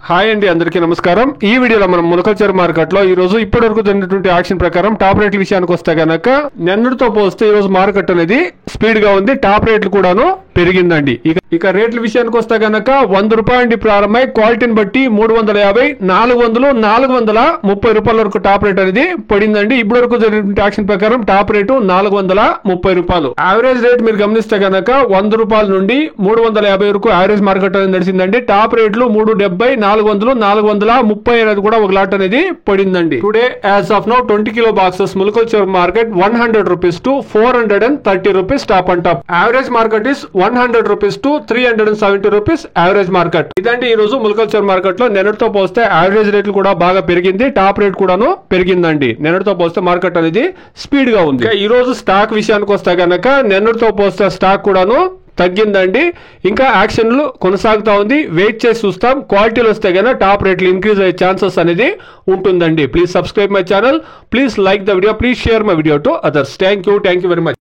Hi అండి, అందరికీ నమస్కారం. ఈ వీడియోలో మనం ములకల్చర్ మార్కెట్ లో ఈ రోజు ఇప్పటి వరకు జరిగినటువంటి యాక్షన్ ప్రకారం టాప్ రేట్ల విషయానికి వస్తే గనక నిన్నటితో పోస్తే ఈ రోజు మార్కెట్ అనేది స్పీడ్ గా ఉంది. టాప్ రేట్లు కూడాను పెరిగిందండి. ఇక రేట్ల విషయానికి వస్తే గనక 100 రూపాయల నుండి ప్రారంభమై క్వాలిటీని బట్టి 350, 400, 430 రూపాయల వరకు టాప్ రేట్ అనేది పడిందండి. ఇప్పటి వరకు జరిగిన యాక్షన్ ప్రకారం టాప్ రేటు 430 రూపాయలు. యావరేజ్ రేట్ మీరు గమనిస్తే గనక 100 రూపాయల నుండి 350 వరకు యావరేజ్ మార్కెట్ అనేది నడిచిందండి. టాప్ రేట్లు 370, 400, 430 అనేది కూడా ఒక లాట్ అనేది పడిందండి. Today as of now 20 kilo boxes ములకల్చర్ market 100 rupees to 430 rupees top and top. Average market is 100 rupees to 370 rupees average market. ఇదండి ఈ రోజు ములకల్చర్ మార్కెట్ లో నిన్నటితో పోస్తే యావరేజ్ రేట్లు కూడా బాగా పెరిగింది. టాప్ రేట్ కూడాను పెరిగిందండి. నిన్నటితో పోస్తే మార్కెట్ అనేది స్పీడ్ గా ఉంది. ఈ రోజు స్టాక్ విషయానికి వస్తే గనక నిన్నటితో పోస్తే స్టాక్ కూడాను తగ్గిందండి. ఇంకా యాక్షన్లు కొనసాగుతా ఉంది. వెయిట్ చేసి చూస్తాం. క్వాలిటీలు వస్తే గనక టాప్ రేట్లు ఇంక్రీజ్ అయ్యే ఛాన్సెస్ అనేది ఉంటుందండి. Please subscribe my channel. Please like the video. Please share my video to others. Thank you very much.